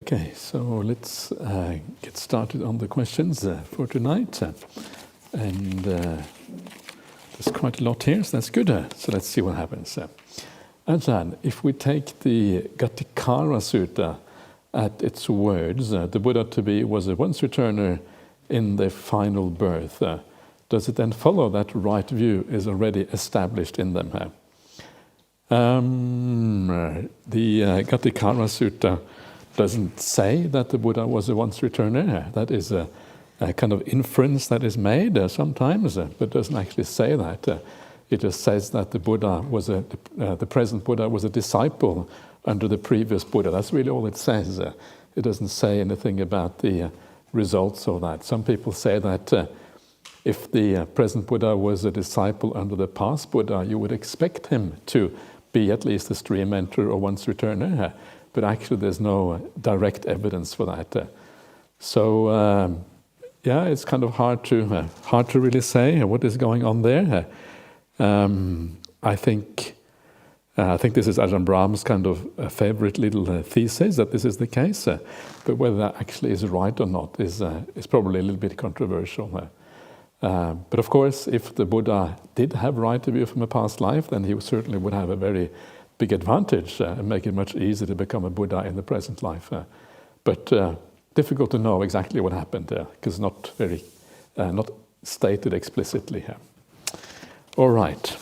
Okay, so let's get started on the questions for tonight. And there's quite a lot here, so that's good. So let's see what happens. Ajahn, if we take the Gatikara Sutta at its words, the Buddha to be was a once-returner in the final birth, does it then follow that right view is already established in them? The Gatikara Sutta doesn't say that the Buddha was a once-returner. That is a kind of inference that is made sometimes, but doesn't actually say that. It just says that the Buddha was the present Buddha was a disciple under the previous Buddha. That's really all it says. It doesn't say anything about the results of that. Some people say that if the present Buddha was a disciple under the past Buddha, you would expect him to be at least a stream enter or once-returner. But actually there's no direct evidence for that. So it's kind of hard to really say what is going on there. I think this is Ajahn Brahm's kind of favorite little thesis, that this is the case. But whether that actually is right or not is probably a little bit controversial. But of course, if the Buddha did have right view from a past life, then he certainly would have a very big advantage and make it much easier to become a Buddha in the present life. But difficult to know exactly what happened there, because not stated explicitly here. All right.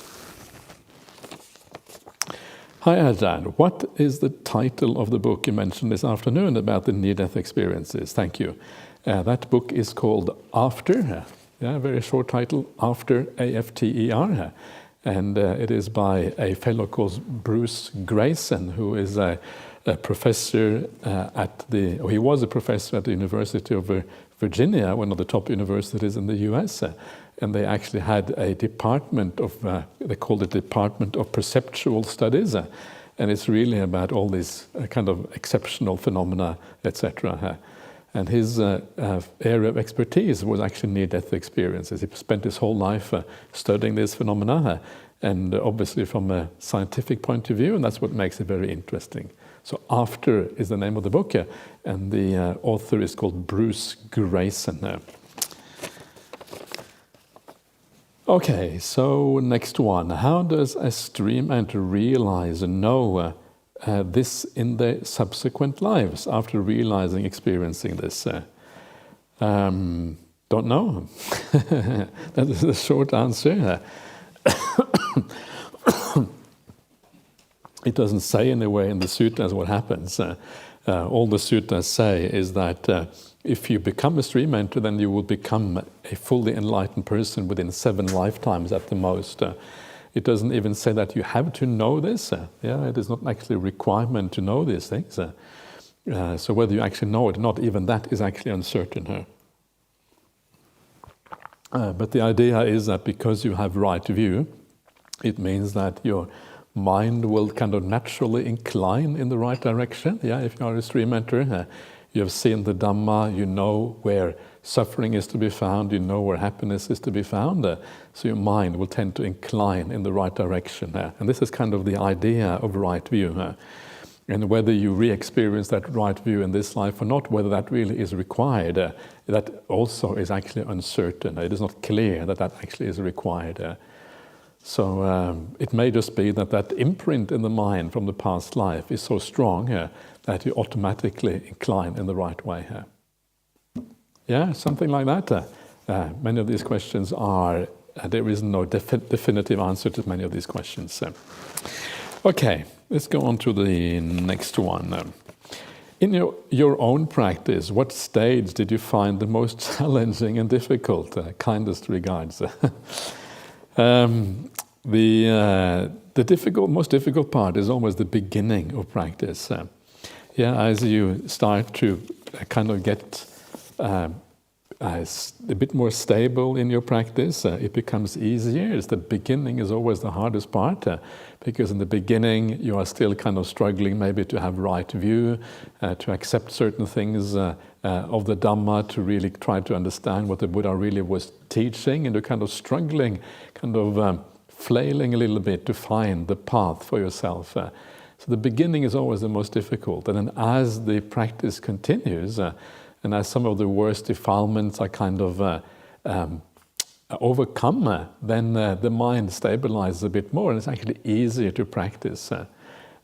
Hi Ajahn, what is the title of the book you mentioned this afternoon about the near-death experiences? Thank you. That book is called After, very short title, After, A-F-T-E-R. And it is by a fellow called Bruce Grayson, who is a professor he was a professor at the University of Virginia, one of the top universities in the US. And they actually had a department they called it Department of Perceptual Studies. And it's really about all these kind of exceptional phenomena, etc. And his area of expertise was actually near-death experiences. He spent his whole life studying these phenomena, and obviously from a scientific point of view, and that's what makes it very interesting. So After is the name of the book, and the author is called Bruce Grayson. Okay, so next one. How does a stream enter realize and know this in their subsequent lives after realizing, experiencing this? Don't know. That is the short answer. It doesn't say anywhere in the suttas what happens. All the suttas say is that if you become a stream enter, then you will become a fully enlightened person within 7 lifetimes at the most. It doesn't even say that you have to know this. It is not actually a requirement to know these things. So whether you actually know it or not, even that is actually uncertain. But the idea is that because you have right view, it means that your mind will kind of naturally incline in the right direction. If you are a stream enter, you have seen the Dhamma, you know where suffering is to be found, you know where happiness is to be found, so your mind will tend to incline in the right direction. And this is kind of the idea of right view. And whether you re-experience that right view in this life or not, whether that really is required, that also is actually uncertain. It is not clear that that actually is required. So it may just be that imprint in the mind from the past life is so strong that you automatically incline in the right way. Something like that. Many of these questions are, there is no definitive answer to many of these questions. Okay, let's go on to the next one. In your own practice, what stage did you find the most challenging and difficult? Kindest regards. The most difficult part is always the beginning of practice. As you start to kind of get a bit more stable in your practice, it becomes easier. It's the beginning is always the hardest part, because in the beginning you are still kind of struggling maybe to have right view, to accept certain things of the Dhamma, to really try to understand what the Buddha really was teaching, and you're kind of struggling, flailing a little bit to find the path for yourself. So the beginning is always the most difficult. And then as the practice continues, and as some of the worst defilements are kind of overcome, then the mind stabilizes a bit more, and it's actually easier to practice.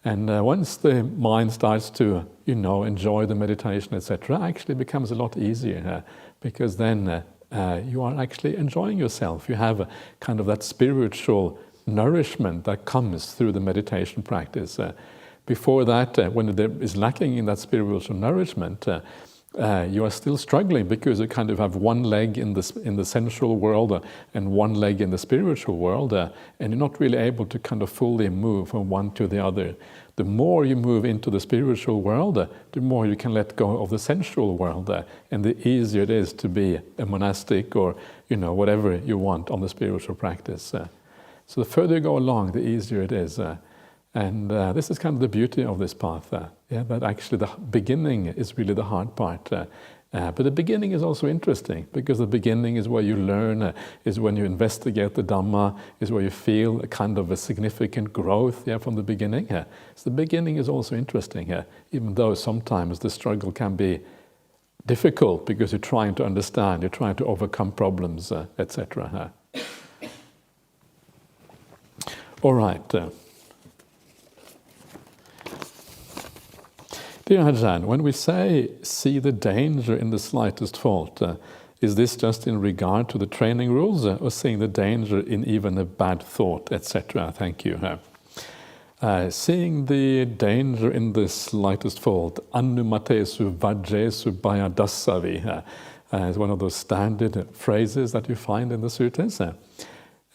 And once the mind starts to, enjoy the meditation, etc., actually becomes a lot easier, because then you are actually enjoying yourself. You have kind of that spiritual nourishment that comes through the meditation practice. Before that, when there is lacking in that spiritual nourishment, you are still struggling, because you kind of have one leg in the sensual world and one leg in the spiritual world, and you're not really able to kind of fully move from one to the other. The more you move into the spiritual world, the more you can let go of the sensual world, and the easier it is to be a monastic or whatever you want on the spiritual practice. So the further you go along, the easier it is. And this is kind of the beauty of this path, that actually the beginning is really the hard part. But the beginning is also interesting, because the beginning is where you learn, is when you investigate the Dhamma, is where you feel a kind of a significant growth from the beginning. So the beginning is also interesting, even though sometimes the struggle can be difficult, because you're trying to understand, you're trying to overcome problems, etc. All right. Dear Ajahn, when we say see the danger in the slightest fault, is this just in regard to the training rules, or seeing the danger in even a bad thought, etc.? Thank you. Seeing the danger in the slightest fault, anumatesu vajjesu bhayadasavi, is one of those standard phrases that you find in the suttas.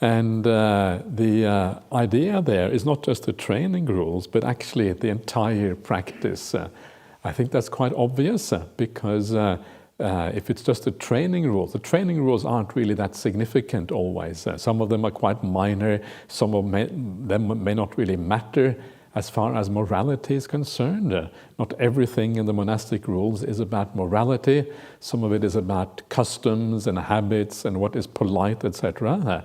And the idea there is not just the training rules, but actually the entire practice. I think that's quite obvious, because if it's just the training rules aren't really that significant always. Some of them are quite minor, some of them may not really matter as far as morality is concerned. Not everything in the monastic rules is about morality. Some of it is about customs and habits and what is polite, etc.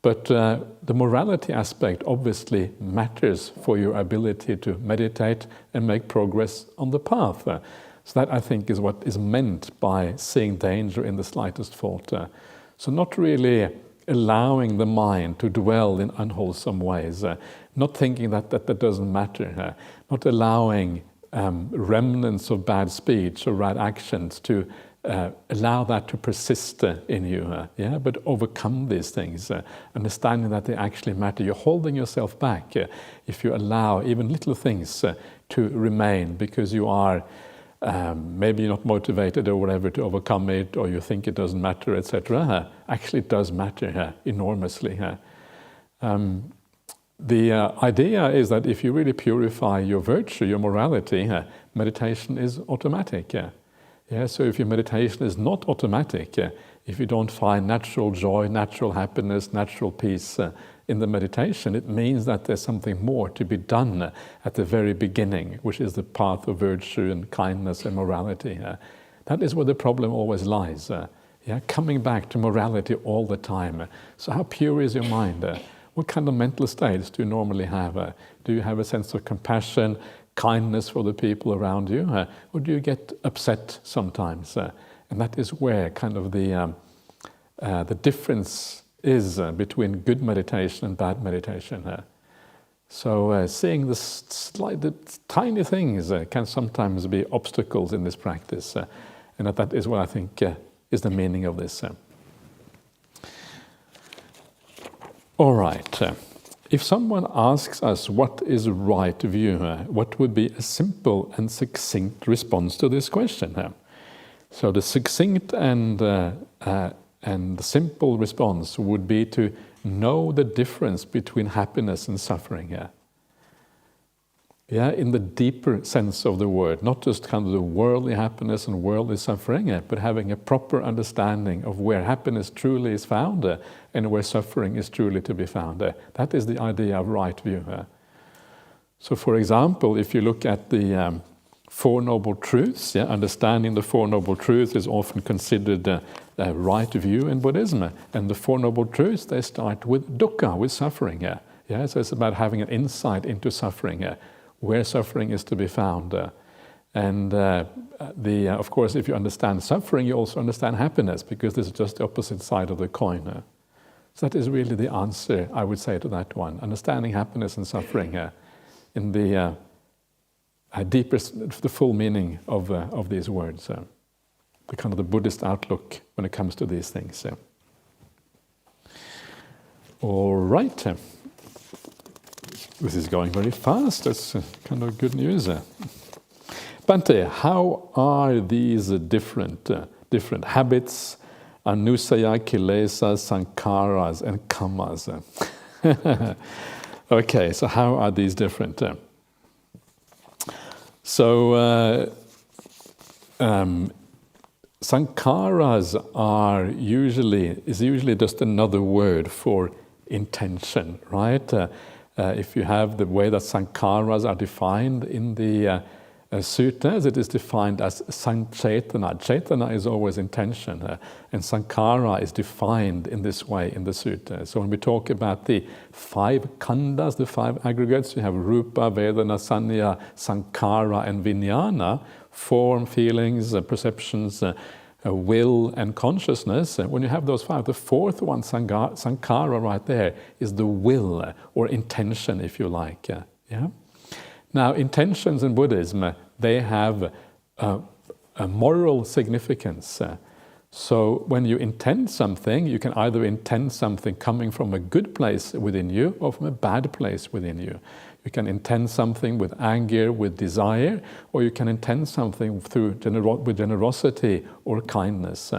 But the morality aspect obviously matters for your ability to meditate and make progress on the path. So that, I think, is what is meant by seeing danger in the slightest fault. So not really allowing the mind to dwell in unwholesome ways, not thinking that doesn't matter, not allowing remnants of bad speech or bad actions to allow that to persist in you, but overcome these things, understanding that they actually matter. You're holding yourself back if you allow even little things to remain, because you are maybe not motivated or whatever to overcome it, or you think it doesn't matter, etc. Actually, it does matter enormously. The idea is that if you really purify your virtue, your morality, meditation is automatic. So if your meditation is not automatic, if you don't find natural joy, natural happiness, natural peace in the meditation, it means that there's something more to be done at the very beginning, which is the path of virtue and kindness and morality. That is where the problem always lies. Coming back to morality all the time. So how pure is your mind? What kind of mental states do you normally have? Do you have a sense of compassion, kindness for the people around you, or do you get upset sometimes? And that is where kind of the difference is between good meditation and bad meditation. So seeing the tiny things can sometimes be obstacles in this practice, and that is what I think is the meaning of this. All right. If someone asks us what is right view, what would be a simple and succinct response to this question? So the succinct and the simple response would be to know the difference between happiness and suffering. In the deeper sense of the word, not just kind of the worldly happiness and worldly suffering, but having a proper understanding of where happiness truly is found and where suffering is truly to be found. That is the idea of right view. So for example, if you look at the Four Noble Truths, understanding the Four Noble Truths is often considered a right view in Buddhism. And the Four Noble Truths, they start with dukkha, with suffering. So it's about having an insight into suffering. where suffering is to be found. Of course, if you understand suffering, you also understand happiness, because this is just the opposite side of the coin. So that is really the answer, I would say, to that one. Understanding happiness and suffering in the deepest, the full meaning of these words. The kind of the Buddhist outlook when it comes to these things. All right. This is going very fast. That's kind of good news. Bhante, how are these different habits, anusaya, kilesas, sankaras, and kamas? Okay, so how are these different? Sankaras is usually just another word for intention, right? If you have the way that sankaras are defined in the suttas, it is defined as sanchetana. Chetana is always intention, and sankara is defined in this way in the sutta. So when we talk about the 5 khandhas, the 5 aggregates, you have rupa, vedana, sanya, sankara, and vijnana, form, feelings, perceptions, will, and consciousness. When you have those 5, the 4th one, sankara, right there, is the will or intention, if you like. Yeah. Now, intentions in Buddhism, they have a moral significance. So when you intend something, you can either intend something coming from a good place within you or from a bad place within you. You can intend something with anger, with desire, or you can intend something with generosity or kindness.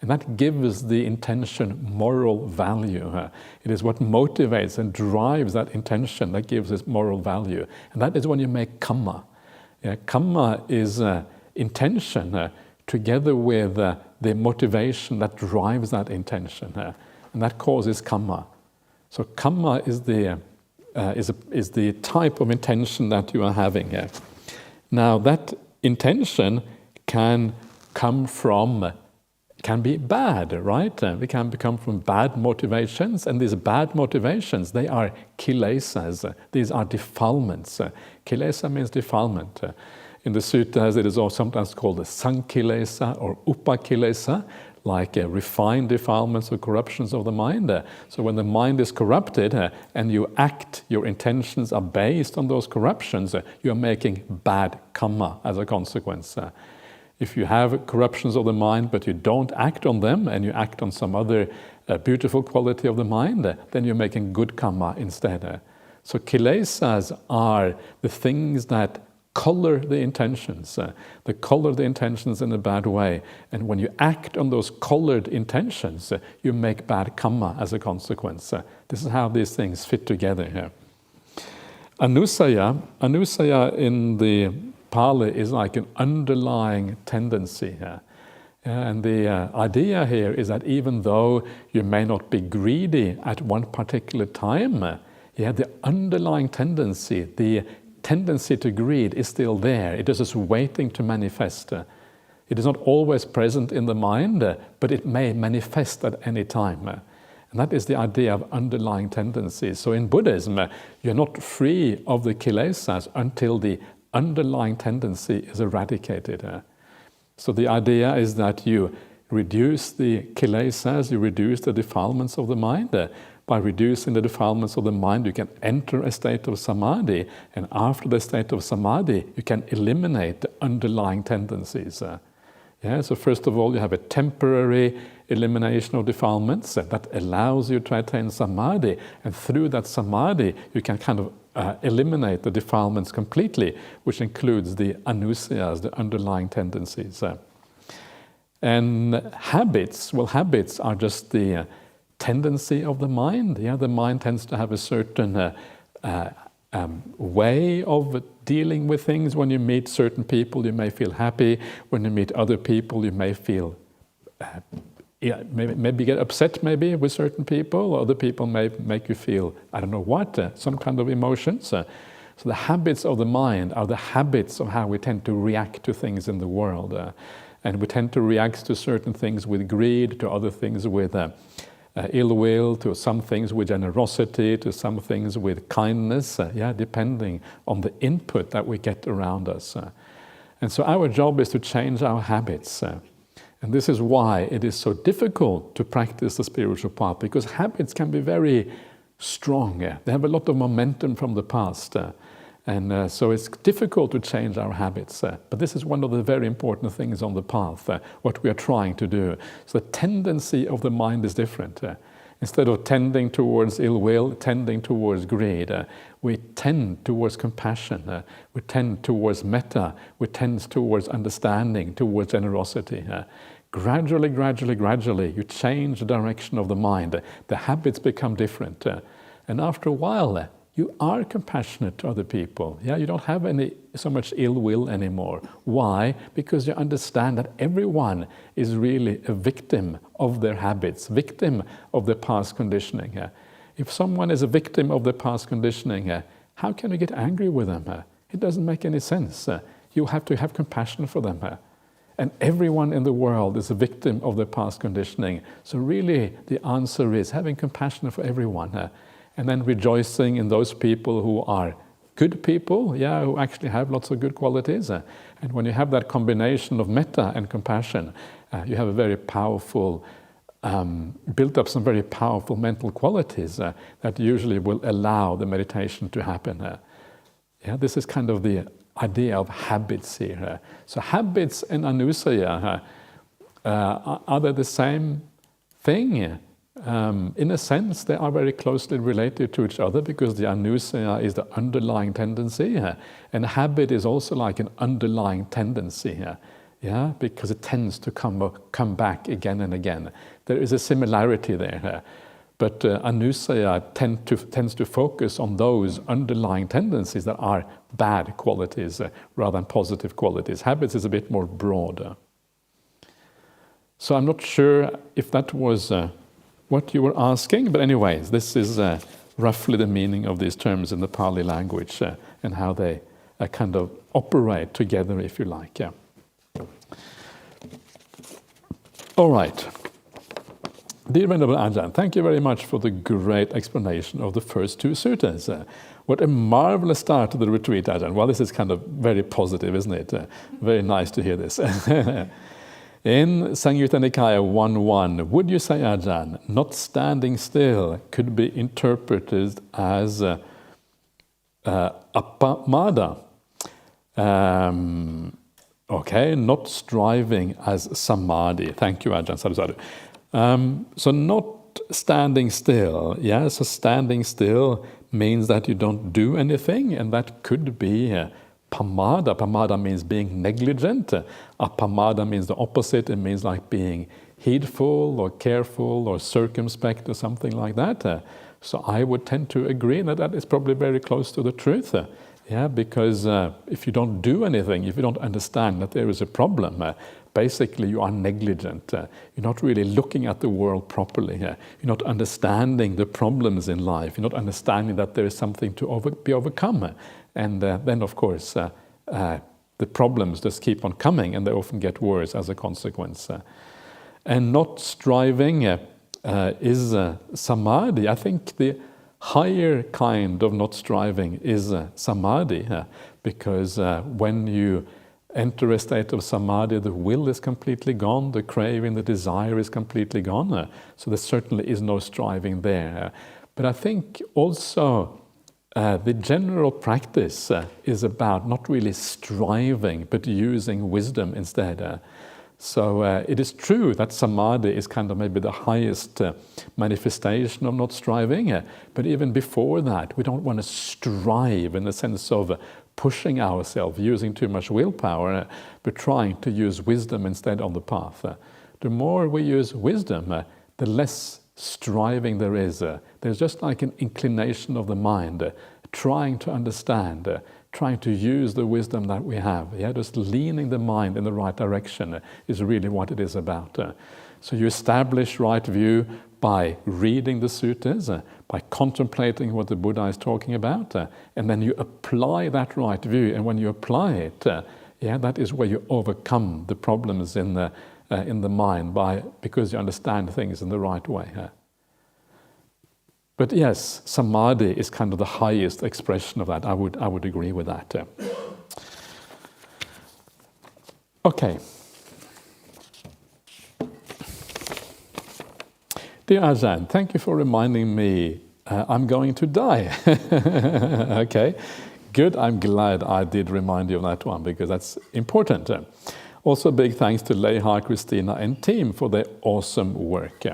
And that gives the intention moral value. It is what motivates and drives that intention that gives it moral value. And that is when you make kamma. Kamma is intention together with the motivation that drives that intention. And that causes kamma. So kamma is the type of intention that you are having. Now that intention can be bad, right? It can come from bad motivations, and these bad motivations, they are kilesas. These are defilements. Kilesa means defilement. In the suttas, it is also sometimes called a sankilesa or upakilesa, like refined defilements or corruptions of the mind. So when the mind is corrupted and you act, your intentions are based on those corruptions, you are making bad kamma as a consequence. If you have corruptions of the mind but you don't act on them and you act on some other beautiful quality of the mind, then you're making good kamma instead. So kilesas are the things that color the intentions. They color the intentions in a bad way. And when you act on those colored intentions, you make bad kamma as a consequence. This is how these things fit together here. Anusaya in the Pali is like an underlying tendency here. And the idea here is that even though you may not be greedy at one particular time, the underlying tendency, the tendency to greed is still there. It is just waiting to manifest. It is not always present in the mind, but it may manifest at any time. And that is the idea of underlying tendencies. So in Buddhism, you're not free of the kilesas until the underlying tendency is eradicated. So the idea is that you reduce the kilesas, you reduce the defilements of the mind. By reducing the defilements of the mind, you can enter a state of samadhi, and after the state of samadhi, you can eliminate the underlying tendencies. So first of all, you have a temporary elimination of defilements that allows you to attain samadhi, and through that samadhi, you can kind of eliminate the defilements completely, which includes the anusayas, the underlying tendencies. And habits are just the tendency of the mind. The mind tends to have a certain way of dealing with things. When you meet certain people, you may feel happy. When you meet other people, you may feel maybe get upset with certain people. Other people may make you feel, I don't know what, some kind of emotions. So the habits of the mind are the habits of how we tend to react to things in the world. And we tend to react to certain things with greed, to other things with ill will, to some things with generosity, to some things with kindness, depending on the input that we get around us. And so our job is to change our habits. And this is why it is so difficult to practice the spiritual path, because habits can be very strong. They have a lot of momentum from the past. And so it's difficult to change our habits. But this is one of the very important things on the path, what we are trying to do. So the tendency of the mind is different. Instead of tending towards ill will, tending towards greed, we tend towards compassion, we tend towards metta, we tend towards understanding, towards generosity. Gradually, you change the direction of the mind. The habits become different. And after a while, you are compassionate to other people. You don't have so much ill will anymore. Why? Because you understand that everyone is really a victim of their habits, victim of their past conditioning. If someone is a victim of their past conditioning, how can you get angry with them? It doesn't make any sense. You have to have compassion for them. And everyone in the world is a victim of their past conditioning. So really the answer is having compassion for everyone. And then rejoicing in those people who are good people, who actually have lots of good qualities. And when you have that combination of metta and compassion, you have a very powerful, built up some very powerful mental qualities that usually will allow the meditation to happen. This is kind of the idea of habits here. So habits and anusaya, are they the same thing? In a sense, they are very closely related to each other, because the anusaya is the underlying tendency, and habit is also like an underlying tendency, because it tends to come back again and again. There is a similarity there, but anusaya tends to focus on those underlying tendencies that are bad qualities rather than positive qualities. Habits is a bit more broad. So I'm not sure if that was what you were asking, but anyways, this is roughly the meaning of these terms in the Pali language and how they kind of operate together, if you like. All right. Dear Venerable Ajahn, thank you very much for the great explanation of the first two suttas. What a marvelous start to the retreat, Ajahn. Well, this is kind of very positive, isn't it? Very nice to hear this. In Samyutta Nikaya 1.1, would you say, Ajahn, not standing still could be interpreted as appamada? Not striving as samadhi. Thank you, Ajahn. Sadhu. So not standing still. So standing still means that you don't do anything, and that could be pamada. Pamada means being negligent. Appamada means the opposite. It means like being heedful or careful or circumspect or something like that. So I would tend to agree that that is probably very close to the truth. Because if you don't do anything, if you don't understand that there is a problem, basically you are negligent. You're not really looking at the world properly. You're not understanding the problems in life. You're not understanding that there is something to be overcome. And then, of course, the problems just keep on coming, and they often get worse as a consequence. And not striving is samadhi. I think the higher kind of not striving is samadhi, because when you enter a state of samadhi, the will is completely gone, the craving, the desire is completely gone. So there certainly is no striving there. But I think also the general practice is about not really striving, but using wisdom instead. So it is true that samadhi is kind of maybe the highest manifestation of not striving, but even before that, we don't want to strive in the sense of pushing ourselves, using too much willpower, but trying to use wisdom instead on the path. The more we use wisdom, the less striving there is. There's just like an inclination of the mind, trying to understand, trying to use the wisdom that we have. Just leaning the mind in the right direction is really what it is about. So you establish right view by reading the suttas, by contemplating what the Buddha is talking about, and then you apply that right view. And when you apply it, that is where you overcome the problems in the mind because you understand things in the right way. But yes, Samadhi is kind of the highest expression of that. I would agree with that. Okay. Dear Ajahn, thank you for reminding me I'm going to die. Okay, good. I'm glad I did remind you of that one, because that's important. Also, big thanks to Leha, Christina and team for their awesome work.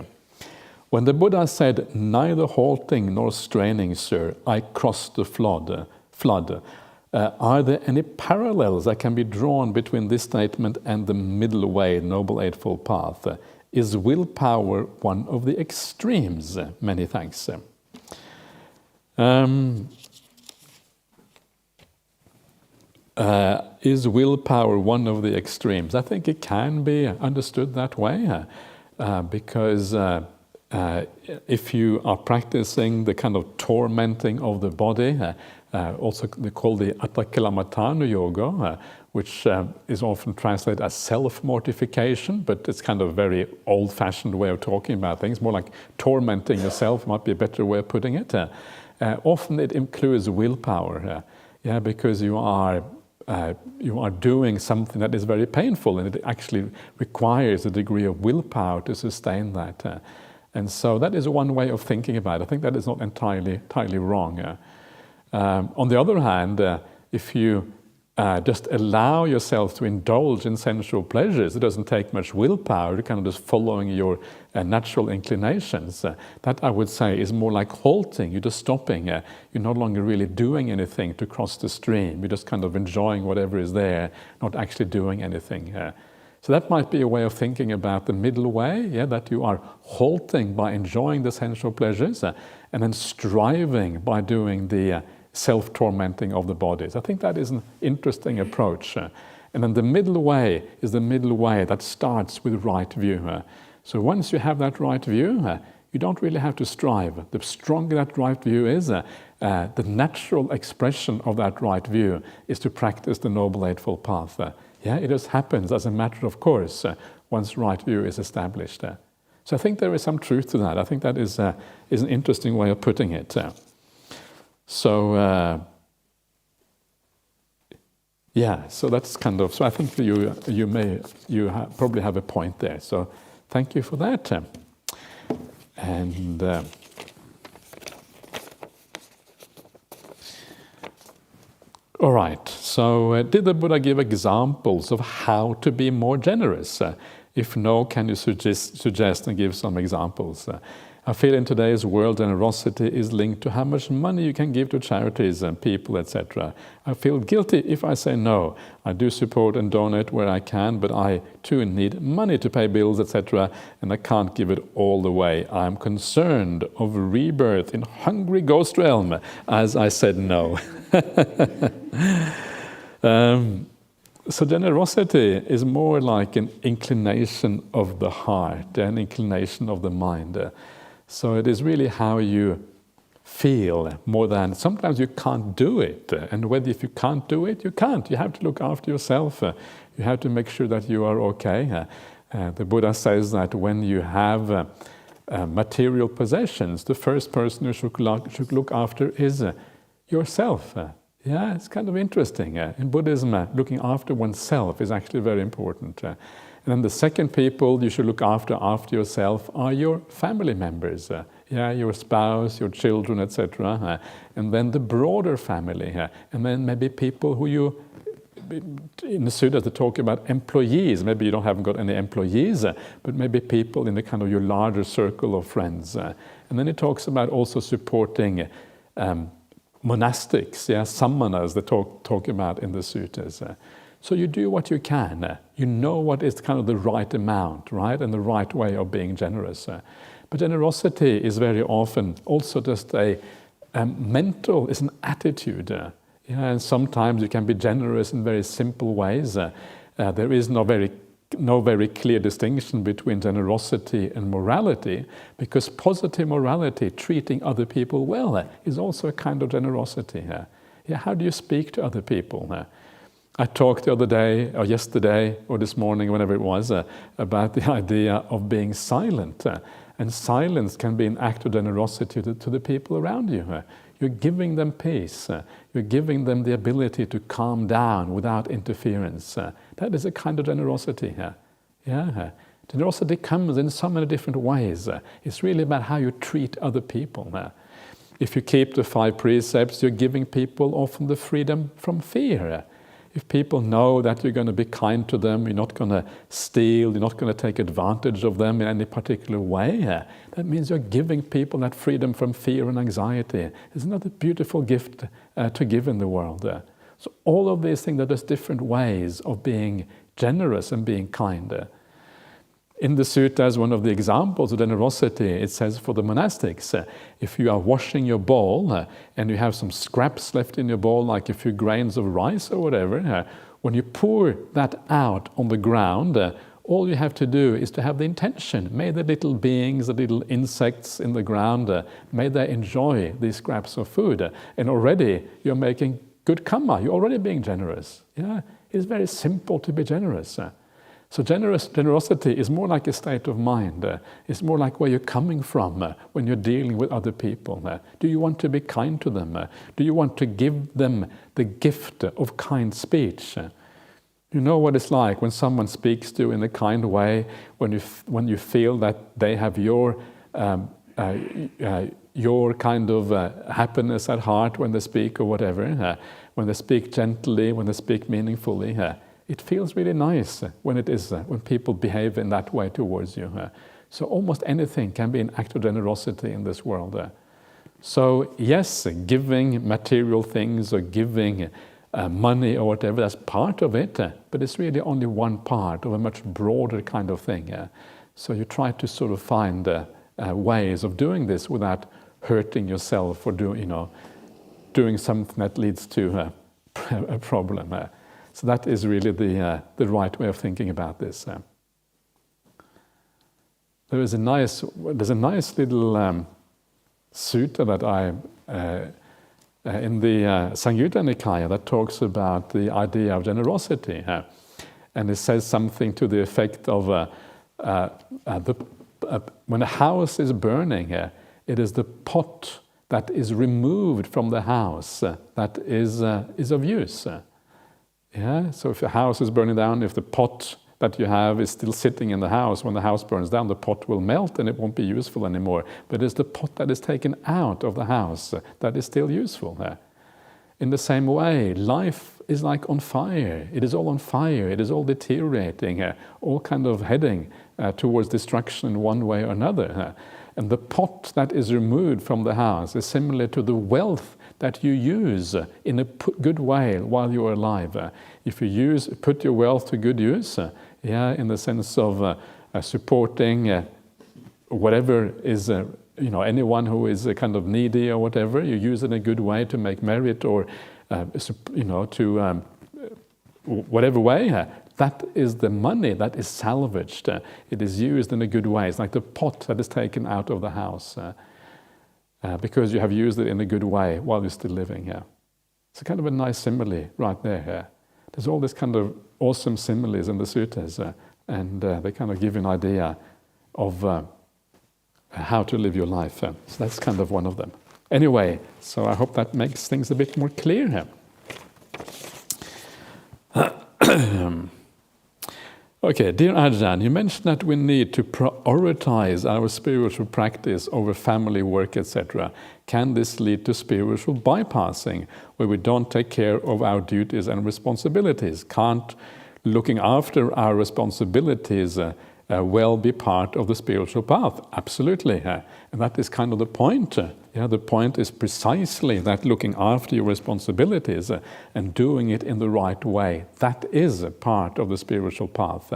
When the Buddha said, "Neither halting nor straining, sir, I crossed the flood," are there any parallels that can be drawn between this statement and the middle way, Noble Eightfold Path? Is willpower one of the extremes? Many thanks. Is willpower one of the extremes? I think it can be understood that way, because if you are practicing the kind of tormenting of the body, also they call the Attakalamatanu Yoga, which is often translated as self-mortification, but it's kind of a very old-fashioned way of talking about things, more like tormenting yourself might be a better way of putting it. Often it includes willpower, because you are doing something that is very painful, and it actually requires a degree of willpower to sustain that. And so that is one way of thinking about it. I think that is not entirely wrong. On the other hand, if you just allow yourself to indulge in sensual pleasures, it doesn't take much willpower, you're kind of just following your natural inclinations. That, I would say, is more like halting. You're just stopping. You're no longer really doing anything to cross the stream. You're just kind of enjoying whatever is there, not actually doing anything. So that might be a way of thinking about the middle way, that you are halting by enjoying the sensual pleasures and then striving by doing the self-tormenting of the bodies. I think that is an interesting approach. And then the middle way is the middle way that starts with right view. So once you have that right view, you don't really have to strive. The stronger that right view is, the natural expression of that right view is to practice the Noble Eightfold Path. It just happens as a matter of course once right view is established. So I think there is some truth to that. I think that is an interesting way of putting it. So that's kind of. So I think you probably have a point there. So thank you for that. And all right. So did the Buddha give examples of how to be more generous? If no, can you suggest and give some examples? I feel in today's world generosity is linked to how much money you can give to charities and people, etc. I feel guilty if I say no. I do support and donate where I can, but I too need money to pay bills, etc. and I can't give it all the way. I am concerned of rebirth in hungry ghost realm as I said no. So generosity is more like an inclination of the heart, an inclination of the mind. So it is really how you feel more than sometimes you can't do it. And whether if you can't do it, you can't. You have to look after yourself. You have to make sure that you are okay. The Buddha says that when you have material possessions, the first person you should look after is yourself. It's kind of interesting. In Buddhism, looking after oneself is actually very important. And then the second people you should look after yourself are your family members, your spouse, your children, etc. And then the broader family, and then maybe people who you, in the Sutta they talk about employees. Maybe you haven't got any employees, but maybe people in the kind of your larger circle of friends. And then it talks about also supporting monastics, samanas they talk about in the suttas. So you do what you can. You know what is kind of the right amount, right, and the right way of being generous. But generosity is very often also just a mental, it's an attitude. And sometimes you can be generous in very simple ways. There is no very clear distinction between generosity and morality, because positive morality, treating other people well, is also a kind of generosity. How do you speak to other people? I talked the other day, or yesterday, or this morning, whenever it was, about the idea of being silent. And silence can be an act of generosity to the people around you. You're giving them peace. You're giving them the ability to calm down without interference. That is a kind of generosity. Generosity comes in so many different ways. It's really about how you treat other people. If you keep the 5 precepts, you're giving people often the freedom from fear. If people know that you're going to be kind to them, you're not going to steal, you're not going to take advantage of them in any particular way, that means you're giving people that freedom from fear and anxiety. It's another beautiful gift to give in the world. So all of these things are just different ways of being generous and being kind. In the Sutta, as one of the examples of generosity, it says for the monastics, if you are washing your bowl and you have some scraps left in your bowl, like a few grains of rice or whatever, when you pour that out on the ground, all you have to do is to have the intention. May the little beings, the little insects in the ground, may they enjoy these scraps of food. And already you're making good karma. You're already being generous. It's very simple to be generous. So generosity is more like a state of mind. It's more like where you're coming from when you're dealing with other people. Do you want to be kind to them? Do you want to give them the gift of kind speech? You know what it's like when someone speaks to you in a kind way, when you feel that they have your kind of happiness at heart when they speak or whatever, when they speak gently, when they speak meaningfully. It feels really nice when people behave in that way towards you. So almost anything can be an act of generosity in this world. So yes, giving material things or giving money or whatever, that's part of it, but it's really only one part of a much broader kind of thing. So you try to sort of find ways of doing this without hurting yourself or doing something that leads to a problem. So that is really the right way of thinking about this. There's a nice little sutta that in the Samyutta Nikaya that talks about the idea of generosity, and it says something to the effect of when a house is burning, it is the pot that is removed from the house that is of use. So if your house is burning down, if the pot that you have is still sitting in the house, when the house burns down, the pot will melt and it won't be useful anymore. But it's the pot that is taken out of the house that is still useful. In the same way, life is like on fire. It is all on fire. It is all deteriorating, all kind of heading towards destruction in one way or another. And the pot that is removed from the house is similar to the wealth that you use in a good way while you're alive. If you put your wealth to good use, in the sense of supporting whatever is, anyone who is kind of needy or whatever, you use it in a good way to make merit or, to whatever way, that is the money that is salvaged. It is used in a good way. It's like the pot that is taken out of the house. Because you have used it in a good way while you're still living here. It's a kind of a nice simile right there. There's all this kind of awesome similes in the suttas, and they kind of give you an idea of how to live your life. So that's kind of one of them. Anyway, so I hope that makes things a bit more clear here. Okay, dear Ajahn, you mentioned that we need to prioritize our spiritual practice over family work, etc. Can this lead to spiritual bypassing, where we don't take care of our duties and responsibilities? Can't looking after our responsibilities well be part of the spiritual path? Absolutely. And that is kind of the point. The point is precisely that looking after your responsibilities and doing it in the right way, that is a part of the spiritual path.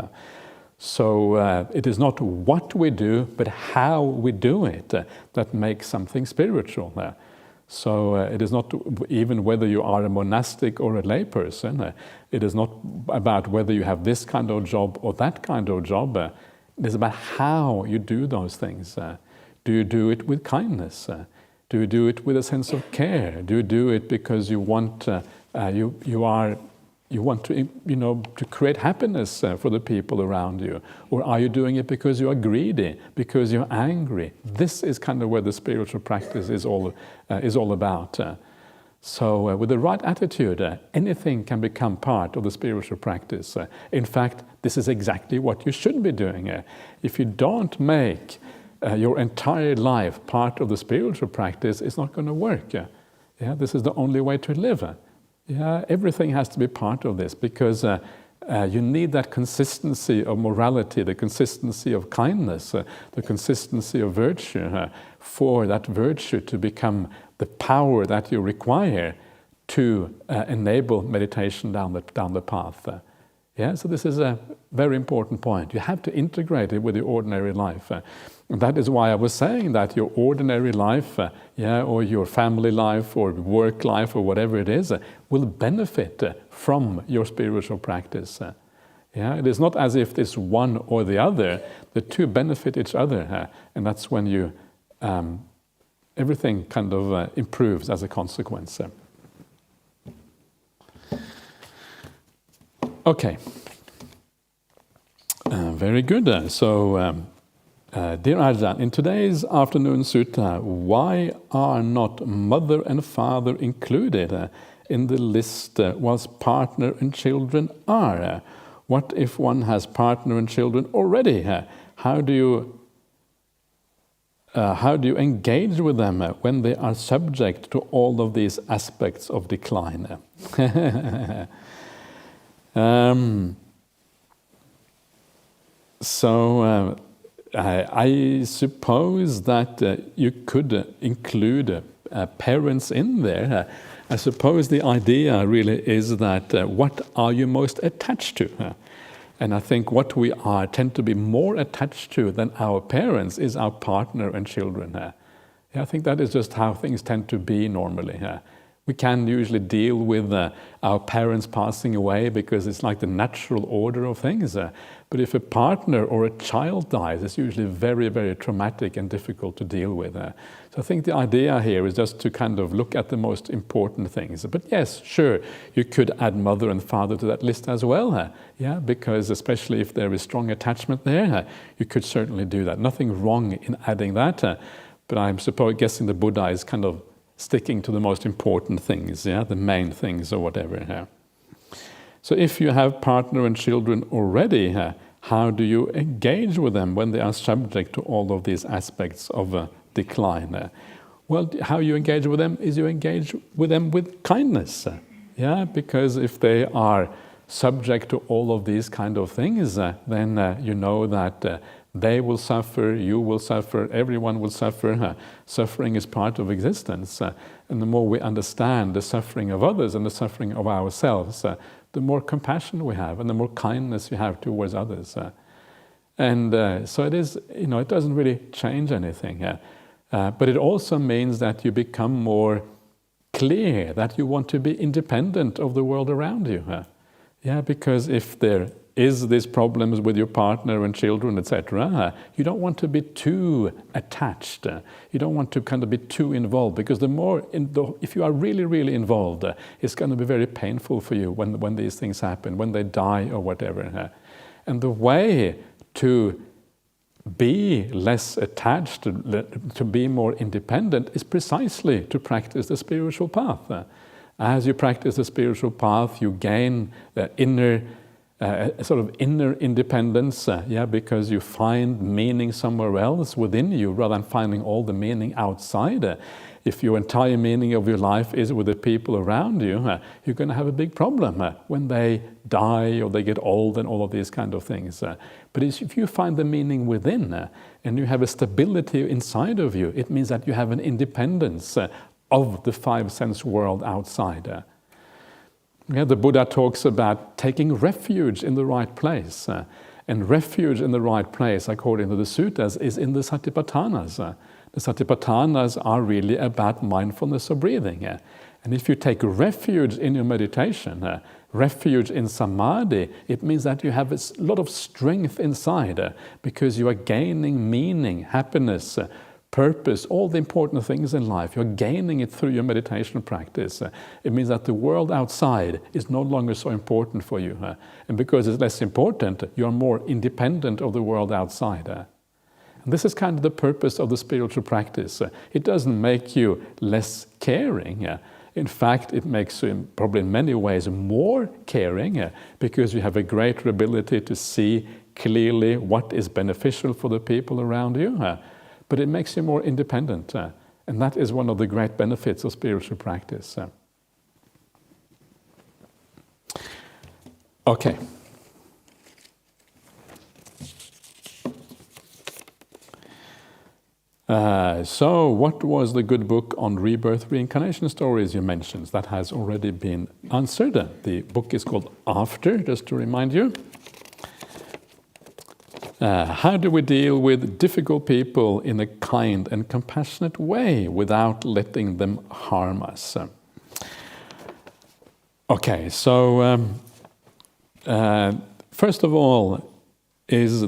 So it is not what we do, but how we do it that makes something spiritual. So it is not even whether you are a monastic or a layperson. It is not about whether you have this kind of job or that kind of job. It is about how you do those things. Do you do it with kindness? Do you do it with a sense of care? Do you do it because you want, you are you want to, to create happiness for the people around you? Or are you doing it because you are greedy, because you're angry? This is kind of where the spiritual practice is all about. So with the right attitude, anything can become part of the spiritual practice. In fact, this is exactly what you should be doing. If you don't make your entire life part of the spiritual practice, it's not going to work. This is the only way to live. Everything has to be part of this, because you need that consistency of morality, the consistency of kindness, the consistency of virtue, for that virtue to become the power that you require to enable meditation down the path. So this is a very important point. You have to integrate it with your ordinary life. And that is why I was saying that your ordinary life, or your family life or work life or whatever it is, will benefit from your spiritual practice. It is not as if it's one or the other. The two benefit each other, and that's when you everything kind of improves as a consequence. Okay. Very good. So, dear Ajahn, in today's afternoon sutta, why are not mother and father included in the list whilst partner and children are? What if one has partner and children already? How do you engage with them when they are subject to all of these aspects of decline? So I suppose that you could include parents in there. I suppose the idea really is that what are you most attached to? And I think what we tend to be more attached to than our parents is our partner and children. I think that is just how things tend to be normally. We can usually deal with our parents passing away because it's like the natural order of things. But if a partner or a child dies, it's usually very, very traumatic and difficult to deal with. So I think the idea here is just to kind of look at the most important things. But yes, sure, you could add mother and father to that list as well. Because especially if there is strong attachment there, you could certainly do that. Nothing wrong in adding that. But I'm guessing the Buddha is kind of sticking to the most important things, the main things or whatever. So if you have partner and children already, how do you engage with them when they are subject to all of these aspects of decline? Well, how you engage with them is you engage with them with kindness. Because if they are subject to all of these kind of things, then you know that they will suffer, you will suffer, everyone will suffer. Suffering is part of existence. And the more we understand the suffering of others and the suffering of ourselves, the more compassion we have and the more kindness you have towards others. And so it is, it doesn't really change anything. But it also means that you become more clear that you want to be independent of the world around you. Because if there is these problems with your partner and children, etc., you don't want to be too attached. You don't want to kind of be too involved, because if you are really, really involved, it's going to be very painful for you when these things happen, when they die or whatever. And the way to be less attached, to be more independent, is precisely to practice the spiritual path. As you practice the spiritual path, you gain the inner sort of inner independence, because you find meaning somewhere else within you rather than finding all the meaning outside. If your entire meaning of your life is with the people around you, you're going to have a big problem when they die or they get old and all of these kind of things. But if you find the meaning within and you have a stability inside of you, it means that you have an independence of the five sense world outside. The Buddha talks about taking refuge in the right place. And refuge in the right place, according to the suttas, is in the Satipatthanas. The Satipatthanas are really about mindfulness of breathing. And if you take refuge in your meditation, refuge in Samadhi, it means that you have a lot of strength inside, because you are gaining meaning, happiness, purpose, all the important things in life. You're gaining it through your meditation practice. It means that the world outside is no longer so important for you. And because it's less important, you're more independent of the world outside. And this is kind of the purpose of the spiritual practice. It doesn't make you less caring. In fact, it makes you probably in many ways more caring because you have a greater ability to see clearly what is beneficial for the people around you. But it makes you more independent. And that is one of the great benefits of spiritual practice. Okay. So what was the good book on rebirth reincarnation stories you mentioned? That has already been answered. The book is called After, just to remind you. How do we deal with difficult people in a kind and compassionate way without letting them harm us? Okay, so first of all, is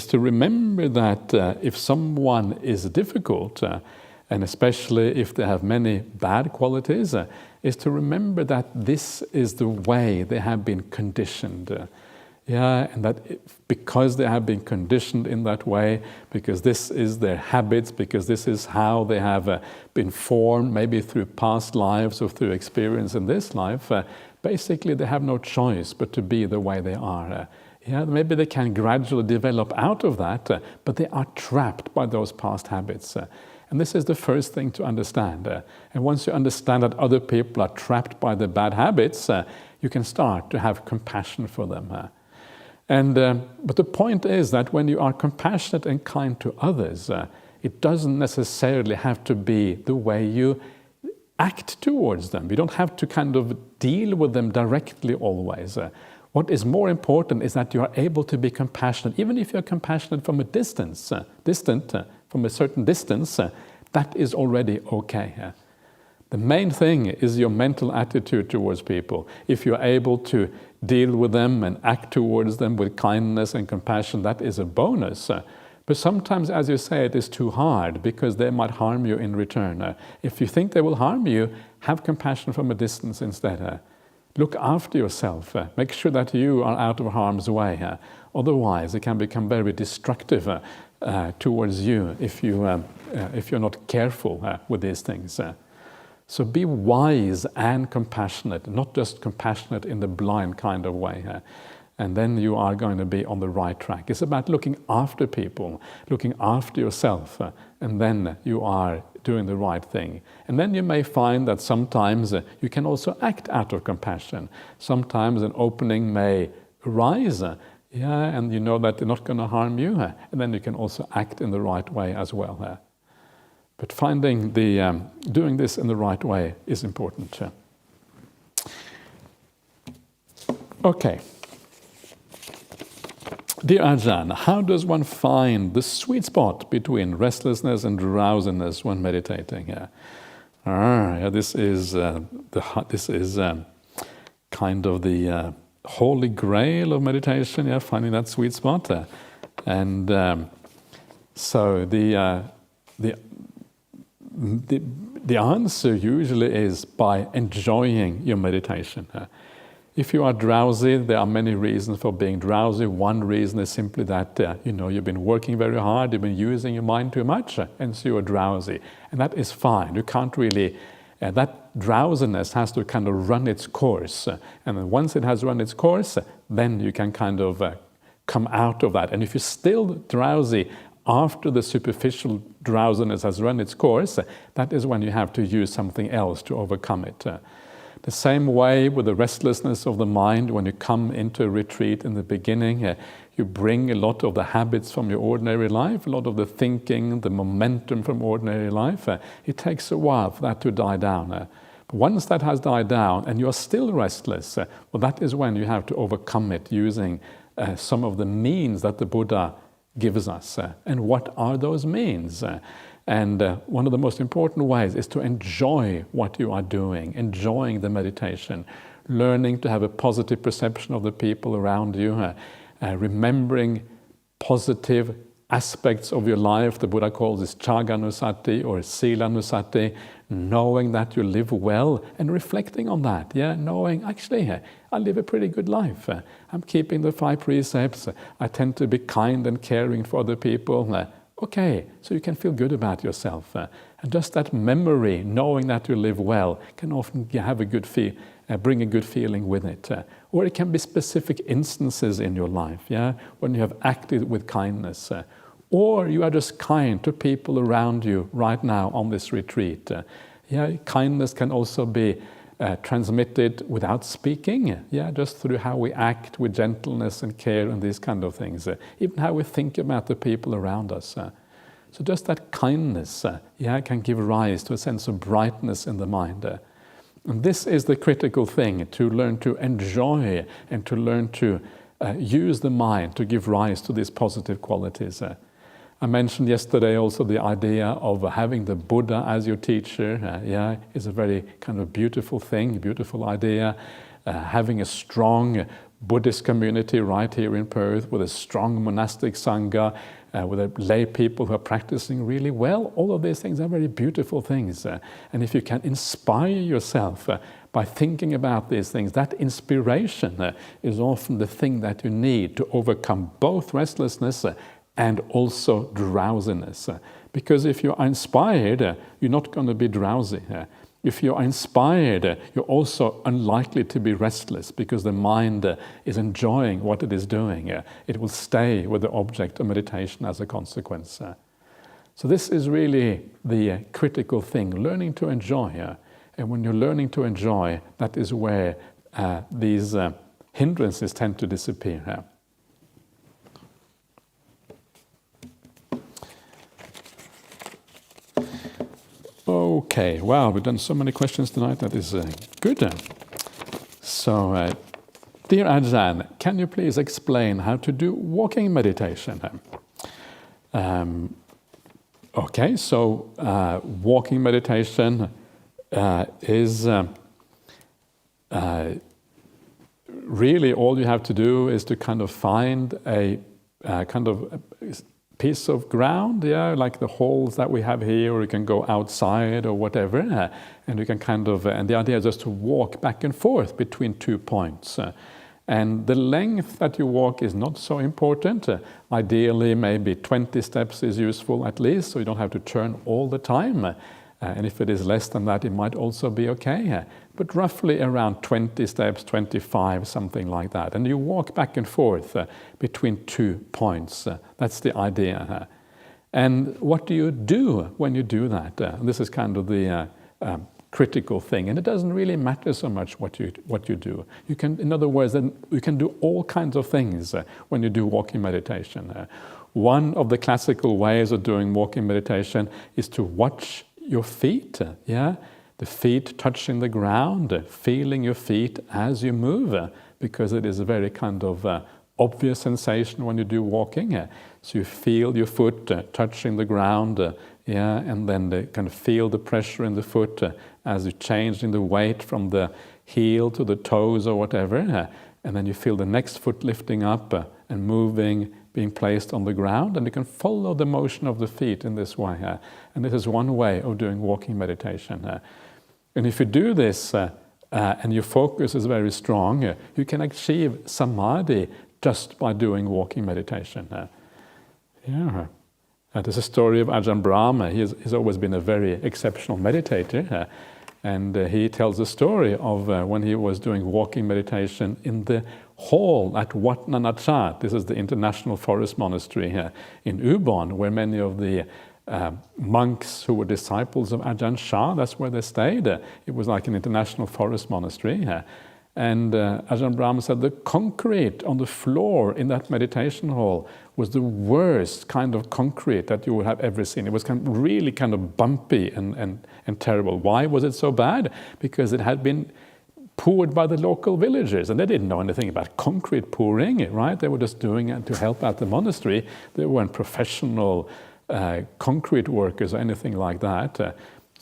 to remember that if someone is difficult, and especially if they have many bad qualities, is to remember that this is the way they have been conditioned. And that because they have been conditioned in that way, because this is their habits, because this is how they have been formed, maybe through past lives or through experience in this life, basically they have no choice but to be the way they are. Maybe they can gradually develop out of that, but they are trapped by those past habits. And this is the first thing to understand. And once you understand that other people are trapped by the bad habits, you can start to have compassion for them. But the point is that when you are compassionate and kind to others, it doesn't necessarily have to be the way you act towards them. You don't have to kind of deal with them directly always. What is more important is that you are able to be compassionate, even if you're compassionate from a distance, from a certain distance, that is already okay. The main thing is your mental attitude towards people. If you're able to deal with them and act towards them with kindness and compassion, that is a bonus. But sometimes, as you say, it is too hard because they might harm you in return. If you think they will harm you, have compassion from a distance instead. Look after yourself. Make sure that you are out of harm's way. Otherwise, it can become very destructive towards you if you're not careful with these things. So be wise and compassionate, not just compassionate in the blind kind of way. And then you are going to be on the right track. It's about looking after people, looking after yourself, and then you are doing the right thing. And then you may find that sometimes you can also act out of compassion. Sometimes an opening may arise, and you know that they're not going to harm you, and then you can also act in the right way as well. But finding doing this in the right way is important. Okay. Dear Ajahn, how does one find the sweet spot between restlessness and drowsiness when meditating? This is kind of the holy grail of meditation. Finding that sweet spot, so the answer usually is by enjoying your meditation. If you are drowsy, there are many reasons for being drowsy. One reason is simply that you've been working very hard, you've been using your mind too much, and so you are drowsy. And that is fine. You can't really, that drowsiness has to kind of run its course. And then once it has run its course, then you can kind of come out of that. And if you're still drowsy after the superficial drowsiness has run its course, that is when you have to use something else to overcome it. The same way with the restlessness of the mind, when you come into a retreat in the beginning, you bring a lot of the habits from your ordinary life, a lot of the thinking, the momentum from ordinary life. It takes a while for that to die down. But once that has died down and you are still restless, well, that is when you have to overcome it using some of the means that the Buddha gives us. And what are those means? And one of the most important ways is to enjoy what you are doing, enjoying the meditation, learning to have a positive perception of the people around you, remembering positive aspects of your life. The Buddha calls this Chaganusati or Silanusati, knowing that you live well and reflecting on that. Yeah, knowing actually I live a pretty good life. I'm keeping the 5 precepts. I tend to be kind and caring for other people. Okay, so you can feel good about yourself. And just that memory, knowing that you live well, can often have a good bring a good feeling with it. Or it can be specific instances in your life, yeah, when you have acted with kindness. Or you are just kind to people around you right now on this retreat. Kindness can also be transmitted without speaking, just through how we act with gentleness and care and these kind of things. Even how we think about the people around us. So just that kindness, can give rise to a sense of brightness in the mind. And this is the critical thing, to learn to enjoy and to learn to use the mind to give rise to these positive qualities. I mentioned yesterday also the idea of having the Buddha as your teacher, is a very kind of beautiful thing, beautiful idea. Having a strong Buddhist community right here in Perth with a strong monastic Sangha, with lay people who are practicing really well. All of these things are very beautiful things. And if you can inspire yourself by thinking about these things, that inspiration is often the thing that you need to overcome both restlessness and also drowsiness. Because if you are inspired, you're not going to be drowsy. If you are inspired, you're also unlikely to be restless because the mind is enjoying what it is doing. It will stay with the object of meditation as a consequence. So this is really the critical thing, learning to enjoy. And when you're learning to enjoy, that is where these hindrances tend to disappear. Okay, wow, we've done so many questions tonight. That is good. So, dear Ajahn, can you please explain how to do walking meditation? Okay, so walking meditation is really all you have to do is to kind of find a kind of piece of ground, like the halls that we have here, or you can go outside or whatever, and you can kind of, and the idea is just to walk back and forth between 2 points. And the length that you walk is not so important. Ideally, maybe 20 steps is useful at least, so you don't have to turn all the time. And if it is less than that, it might also be okay. But roughly around 20 steps, 25, something like that. And you walk back and forth between 2 points. That's the idea. And what do you do when you do that? This is kind of the critical thing. And it doesn't really matter so much what you do. You can, in other words, you can do all kinds of things when you do walking meditation. One of the classical ways of doing walking meditation is to watch your feet, the feet touching the ground, feeling your feet as you move, because it is a very kind of obvious sensation when you do walking. So you feel your foot touching the ground, and then kind of feel the pressure in the foot as you change in the weight from the heel to the toes or whatever, and then you feel the next foot lifting up and moving, being placed on the ground, and you can follow the motion of the feet in this way. And this is one way of doing walking meditation. And if you do this and your focus is very strong, you can achieve Samadhi just by doing walking meditation. There's a story of Ajahn Brahmali. He's always been a very exceptional meditator. And he tells a story of when he was doing walking meditation in the hall at Wat Nanachat. This is the International Forest Monastery here in Ubon, where many of the monks who were disciples of Ajahn Chah, that's where they stayed. It was like an international forest monastery. And Ajahn Brahmali said the concrete on the floor in that meditation hall was the worst kind of concrete that you would have ever seen. It was really kind of bumpy and terrible. Why was it so bad? Because it had been poured by the local villagers, and they didn't know anything about concrete pouring, right? They were just doing it to help out the monastery. They weren't professional concrete workers or anything like that.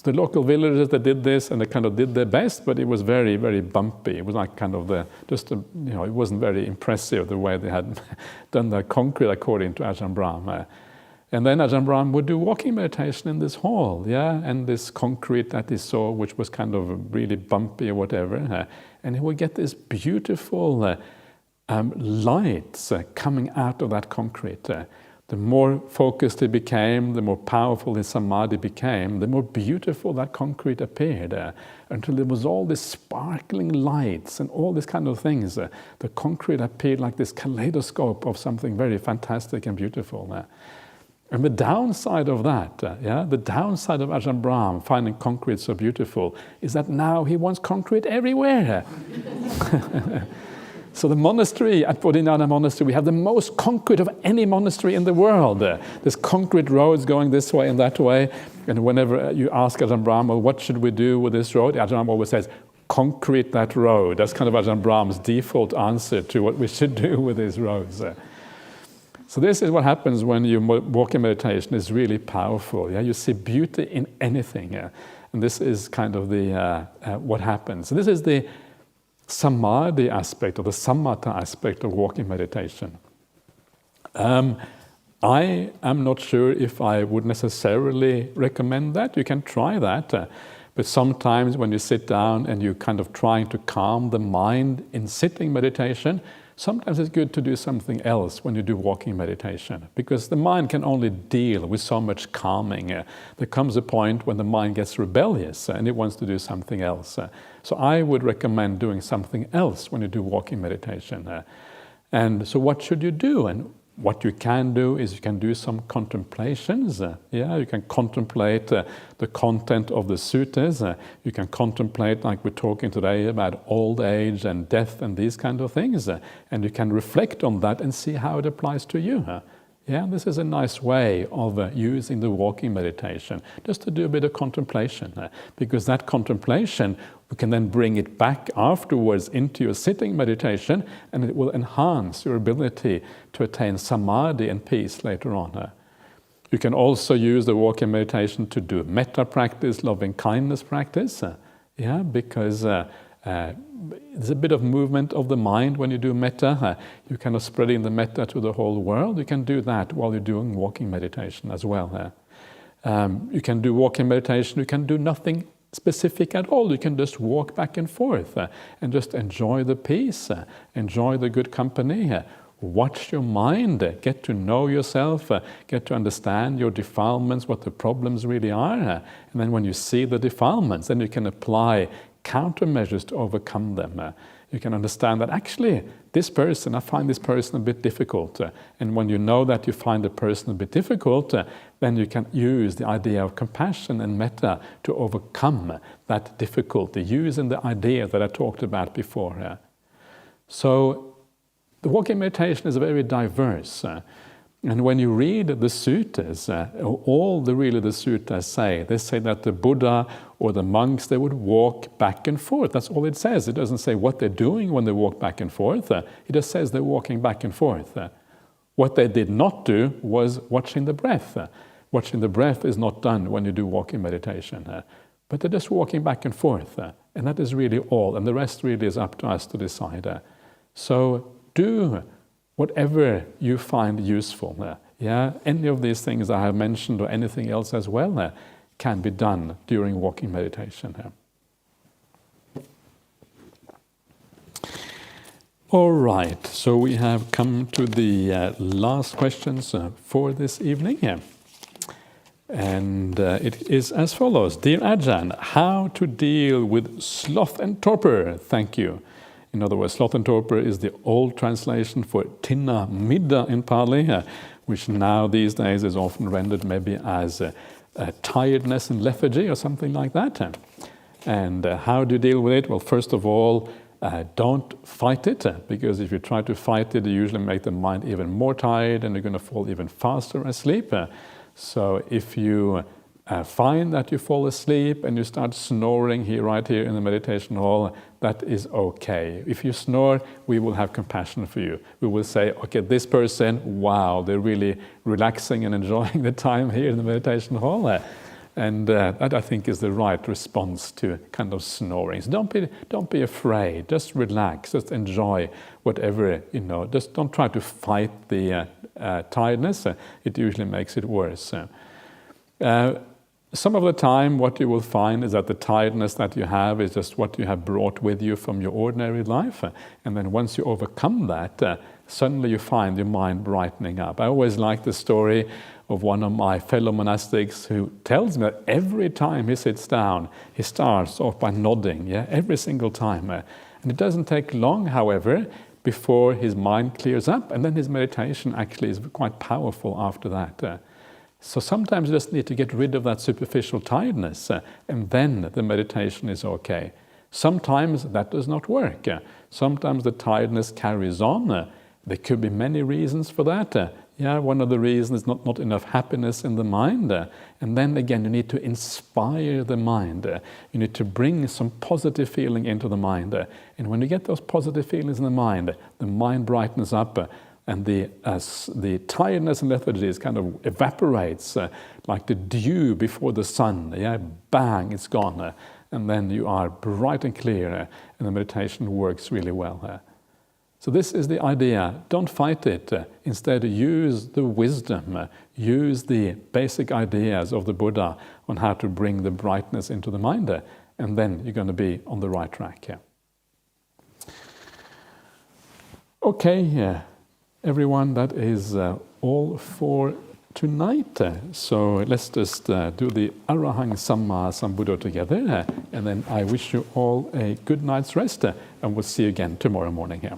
The local villagers that did this, and they kind of did their best, but it was very, very bumpy. It was like kind of it wasn't very impressive the way they had done the concrete according to Ajahn Brahmali. And then Ajahn Brahm would do walking meditation in this hall, and this concrete that he saw, which was kind of really bumpy or whatever, and he would get this beautiful lights coming out of that concrete. The more focused he became, the more powerful his samadhi became, the more beautiful that concrete appeared, until there was all these sparkling lights and all these kind of things. The concrete appeared like this kaleidoscope of something very fantastic and beautiful. And the downside of that, the downside of Ajahn Brahm finding concrete so beautiful is that now he wants concrete everywhere. So the monastery, at Bodhinyana Monastery, we have the most concrete of any monastery in the world. There's concrete roads going this way and that way. And whenever you ask Ajahn Brahm, well, what should we do with this road? Ajahn Brahm always says, concrete that road. That's kind of Ajahn Brahm's default answer to what we should do with these roads. So this is what happens when you walk in meditation. It's really powerful. You see beauty in anything. And this is kind of the what happens. So this is the Samadhi aspect or the samatha aspect of walking meditation. I am not sure if I would necessarily recommend that. You can try that, but sometimes when you sit down and you're kind of trying to calm the mind in sitting meditation, sometimes it's good to do something else when you do walking meditation, because the mind can only deal with so much calming. There comes a point when the mind gets rebellious and it wants to do something else. So I would recommend doing something else when you do walking meditation. And so what should you do? And what you can do is you can do some contemplations. You can contemplate the content of the suttas. You can contemplate, like we're talking today, about old age and death and these kind of things. And you can reflect on that and see how it applies to you. This is a nice way of using the walking meditation, just to do a bit of contemplation, because that contemplation, we can then bring it back afterwards into your sitting meditation, and it will enhance your ability to attain samadhi and peace later on. You can also use the walking meditation to do metta practice, loving kindness practice, because there's a bit of movement of the mind when you do metta. You're kind of spreading the metta to the whole world. You can do that while you're doing walking meditation as well. You can do walking meditation. You can do nothing specific at all. You can just walk back and forth and just enjoy the peace, enjoy the good company. Watch your mind, get to know yourself, get to understand your defilements, what the problems really are. And then when you see the defilements, then you can apply countermeasures to overcome them. You can understand that actually this person, I find this person a bit difficult. And when you know that you find a person a bit difficult, then you can use the idea of compassion and metta to overcome that difficulty, using the idea that I talked about before. So the walking meditation is very diverse. And when you read the suttas, all the suttas say, they say that the Buddha or the monks, they would walk back and forth. That's all it says. It doesn't say what they're doing when they walk back and forth. It just says they're walking back and forth. What they did not do was watching the breath. Watching the breath is not done when you do walking meditation. But they're just walking back and forth. And that is really all. And the rest really is up to us to decide. So do whatever you find useful. Any of these things I have mentioned or anything else as well can be done during walking meditation. All right, so we have come to the last questions for this evening. And it is as follows. Dear Ajahn, how to deal with sloth and torpor? Thank you. In other words, sloth and torpor is the old translation for tinna midda in Pali, which now these days is often rendered maybe as tiredness and lethargy or something like that. And how do you deal with it? Well, first of all, don't fight it, because if you try to fight it, you usually make the mind even more tired and you're going to fall even faster asleep. So if you find that you fall asleep and you start snoring right here in the meditation hall, that is okay. If you snore, we will have compassion for you. We will say, okay, this person, wow, they're really relaxing and enjoying the time here in the meditation hall. And that, I think, is the right response to kind of snoring. So don't be afraid. Just relax. Just enjoy whatever, Just don't try to fight the tiredness. It usually makes it worse. Some of the time, what you will find is that the tiredness that you have is just what you have brought with you from your ordinary life. And then once you overcome that, suddenly you find your mind brightening up. I always like the story of one of my fellow monastics who tells me that every time he sits down, he starts off by nodding, every single time. And it doesn't take long, however, before his mind clears up, and then his meditation actually is quite powerful after that. So sometimes you just need to get rid of that superficial tiredness, and then the meditation is okay. Sometimes that does not work. Sometimes the tiredness carries on. There could be many reasons for that. One of the reasons is not enough happiness in the mind. And then again, you need to inspire the mind. You need to bring some positive feeling into the mind. And when you get those positive feelings in the mind brightens up, and the tiredness and lethargy kind of evaporates like the dew before the sun. Bang, it's gone. And then you are bright and clear, and the meditation works really well. So this is the idea. Don't fight it. Instead, use the wisdom, use the basic ideas of the Buddha on how to bring the brightness into the mind, and then you're going to be on the right track. Okay, everyone, that is all for tonight. So let's just do the Arahang Samma Sambuddha together, and then I wish you all a good night's rest, and we'll see you again tomorrow morning here.